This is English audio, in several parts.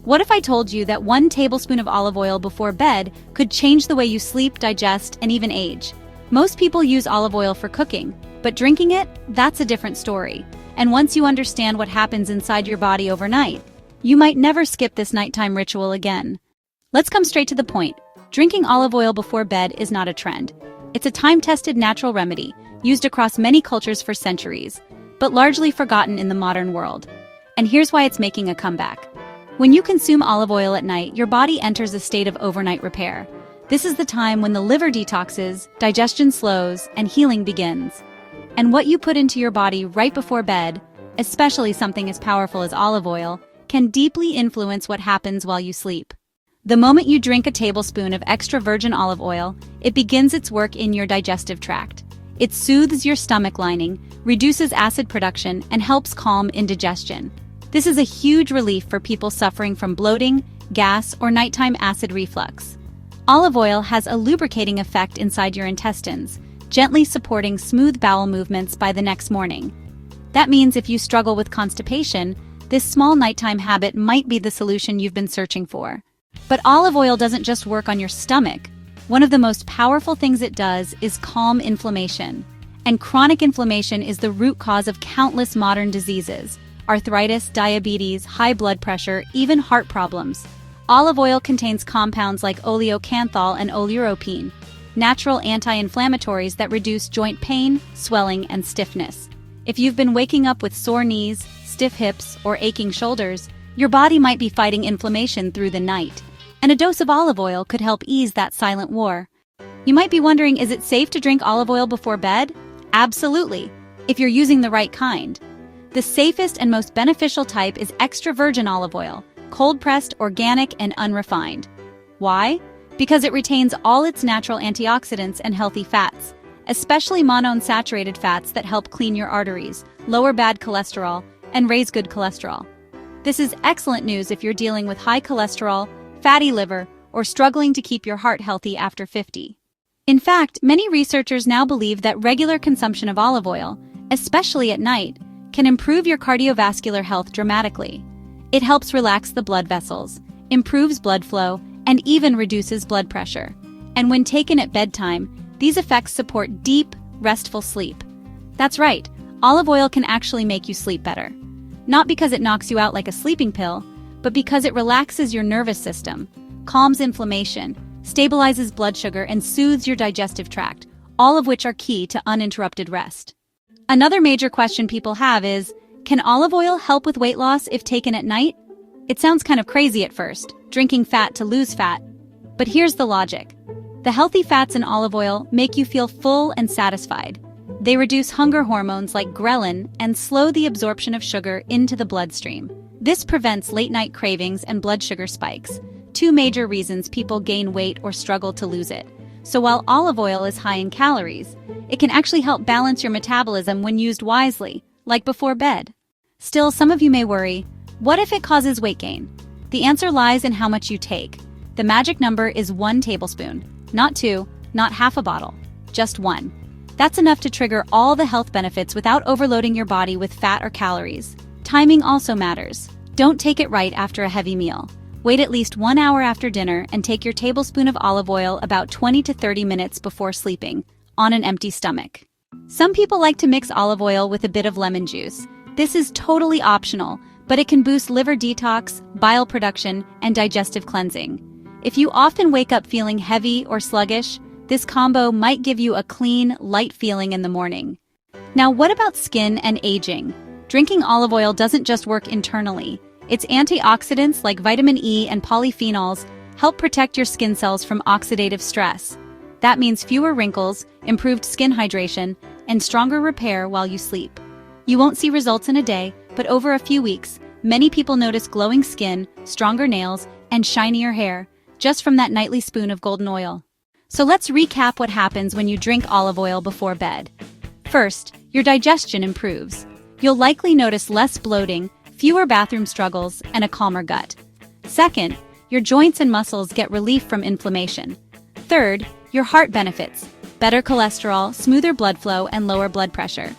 What if I told you that 1 tablespoon of olive oil before bed could change the way you sleep, digest, and even age? Most people use olive oil for cooking, but drinking it, that's a different story. And once you understand what happens inside your body overnight, you might never skip this nighttime ritual again. Let's come straight to the point. Drinking olive oil before bed is not a trend. It's a time-tested natural remedy, used across many cultures for centuries, but largely forgotten in the modern world. And here's why it's making a comeback. When you consume olive oil at night, your body enters a state of overnight repair. This is the time when the liver detoxes, digestion slows, and healing begins. And what you put into your body right before bed, especially something as powerful as olive oil, can deeply influence what happens while you sleep. The moment you drink a tablespoon of extra virgin olive oil, it begins its work in your digestive tract. It soothes your stomach lining, reduces acid production, and helps calm indigestion. This is a huge relief for people suffering from bloating, gas, or nighttime acid reflux. Olive oil has a lubricating effect inside your intestines, gently supporting smooth bowel movements by the next morning. That means if you struggle with constipation, this small nighttime habit might be the solution you've been searching for. But olive oil doesn't just work on your stomach. One of the most powerful things it does is calm inflammation. And chronic inflammation is the root cause of countless modern diseases: arthritis, diabetes, high blood pressure, even heart problems. Olive oil contains compounds like oleocanthal and oleuropein, natural anti-inflammatories that reduce joint pain, swelling, and stiffness. If you've been waking up with sore knees, stiff hips, or aching shoulders, your body might be fighting inflammation through the night. And a dose of olive oil could help ease that silent war. You might be wondering, is it safe to drink olive oil before bed? Absolutely, if you're using the right kind. The safest and most beneficial type is extra virgin olive oil, cold-pressed, organic, and unrefined. Why? Because it retains all its natural antioxidants and healthy fats, especially monounsaturated fats that help clean your arteries, lower bad cholesterol, and raise good cholesterol. This is excellent news if you're dealing with high cholesterol, fatty liver, or struggling to keep your heart healthy after 50. In fact, many researchers now believe that regular consumption of olive oil, especially at night, can improve your cardiovascular health dramatically. It helps relax the blood vessels, improves blood flow, and even reduces blood pressure. And when taken at bedtime, these effects support deep, restful sleep. That's right, olive oil can actually make you sleep better. Not because it knocks you out like a sleeping pill, but because it relaxes your nervous system, calms inflammation, stabilizes blood sugar, and soothes your digestive tract, all of which are key to uninterrupted rest. Another major question people have is, can olive oil help with weight loss if taken at night? It sounds kind of crazy at first, drinking fat to lose fat. But here's the logic. The healthy fats in olive oil make you feel full and satisfied. They reduce hunger hormones like ghrelin and slow the absorption of sugar into the bloodstream. This prevents late-night cravings and blood sugar spikes, two major reasons people gain weight or struggle to lose it. So while olive oil is high in calories, it can actually help balance your metabolism when used wisely, like before bed. Still, some of you may worry, what if it causes weight gain? The answer lies in how much you take. The magic number is 1 tablespoon, not 2, not half a bottle, just 1. That's enough to trigger all the health benefits without overloading your body with fat or calories. Timing also matters. Don't take it right after a heavy meal. Wait at least 1 hour after dinner and take your tablespoon of olive oil about 20 to 30 minutes before sleeping, on an empty stomach. Some people like to mix olive oil with a bit of lemon juice. This is totally optional, but it can boost liver detox, bile production, and digestive cleansing. If you often wake up feeling heavy or sluggish, this combo might give you a clean, light feeling in the morning. Now, what about skin and aging? Drinking olive oil doesn't just work internally. Its antioxidants like vitamin E and polyphenols help protect your skin cells from oxidative stress. That means fewer wrinkles, improved skin hydration, and stronger repair while you sleep. You won't see results in a day, but over a few weeks, many people notice glowing skin, stronger nails, and shinier hair, just from that nightly spoon of golden oil. So let's recap what happens when you drink olive oil before bed. First, your digestion improves. You'll likely notice less bloating, fewer bathroom struggles, and a calmer gut. Second, your joints and muscles get relief from inflammation. Third, your heart benefits: better cholesterol, smoother blood flow, and lower blood pressure.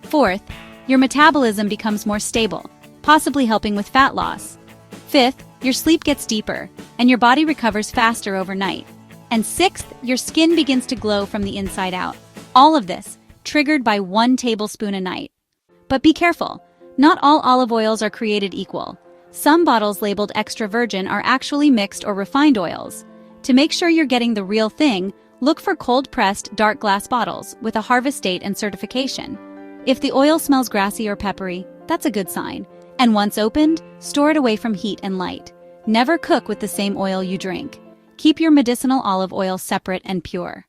Fourth, your metabolism becomes more stable, possibly helping with fat loss. Fifth, your sleep gets deeper, and your body recovers faster overnight. And 6th, your skin begins to glow from the inside out. All of this, triggered by 1 tablespoon a night. But be careful, not all olive oils are created equal. Some bottles labeled extra virgin are actually mixed or refined oils. To make sure you're getting the real thing, look for cold-pressed, dark glass bottles with a harvest date and certification. If the oil smells grassy or peppery, that's a good sign. And once opened, store it away from heat and light. Never cook with the same oil you drink. Keep your medicinal olive oil separate and pure.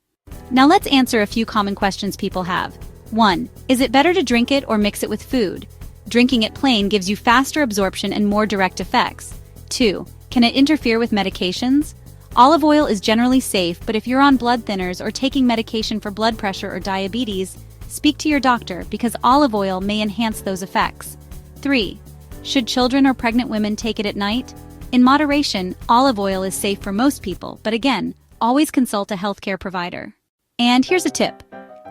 Now let's answer a few common questions people have. 1. Is it better to drink it or mix it with food? Drinking it plain gives you faster absorption and more direct effects. 2. Can it interfere with medications? Olive oil is generally safe, but if you're on blood thinners or taking medication for blood pressure or diabetes, speak to your doctor because olive oil may enhance those effects. 3. Should children or pregnant women take it at night? In moderation, olive oil is safe for most people, but again, always consult a healthcare provider. And here's a tip.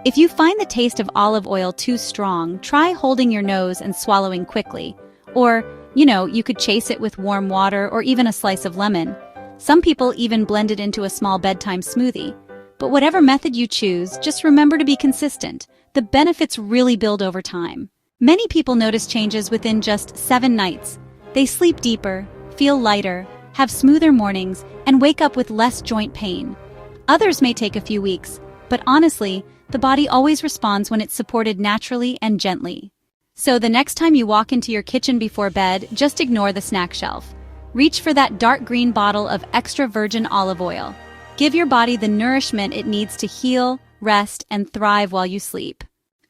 If you find the taste of olive oil too strong, try holding your nose and swallowing quickly. Or, you could chase it with warm water or even a slice of lemon. Some people even blend it into a small bedtime smoothie. But whatever method you choose, just remember to be consistent. The benefits really build over time. Many people notice changes within just 7 nights. They sleep deeper, feel lighter, have smoother mornings, and wake up with less joint pain. Others may take a few weeks, but honestly, the body always responds when it's supported naturally and gently. So the next time you walk into your kitchen before bed, just ignore the snack shelf. Reach for that dark green bottle of extra virgin olive oil. Give your body the nourishment it needs to heal, rest, and thrive while you sleep.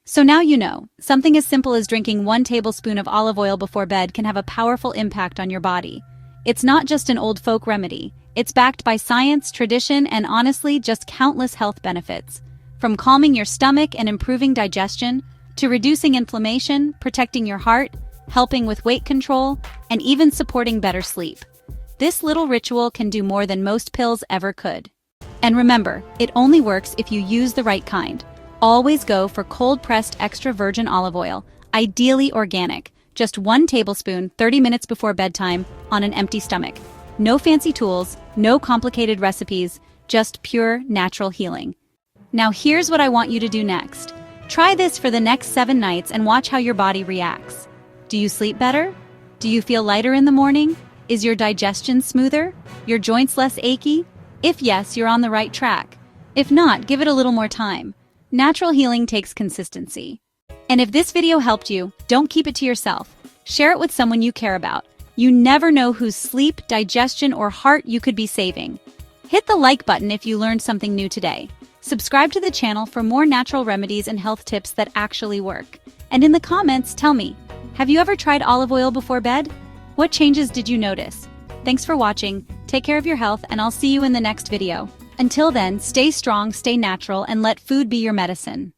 So now you know, something as simple as drinking 1 tablespoon of olive oil before bed can have a powerful impact on your body. It's not just an old folk remedy. It's backed by science, tradition, and honestly, just countless health benefits. From calming your stomach and improving digestion, to reducing inflammation, protecting your heart, helping with weight control, and even supporting better sleep. This little ritual can do more than most pills ever could. And remember, it only works if you use the right kind. Always go for cold-pressed extra virgin olive oil, ideally organic, just 1 tablespoon 30 minutes before bedtime on an empty stomach. No fancy tools, no complicated recipes, just pure natural healing. Now here's what I want you to do next. Try this for the next 7 nights and watch how your body reacts. Do you sleep better? Do you feel lighter in the morning? Is your digestion smoother? Your joints less achy? If yes, you're on the right track. If not, give it a little more time. Natural healing takes consistency. And if this video helped you, don't keep it to yourself. Share it with someone you care about. You never know whose sleep, digestion, or heart you could be saving. Hit the like button if you learned something new today. Subscribe to the channel for more natural remedies and health tips that actually work. And in the comments, tell me, have you ever tried olive oil before bed? What changes did you notice? Thanks for watching, take care of your health, and I'll see you in the next video. Until then, stay strong, stay natural, and let food be your medicine.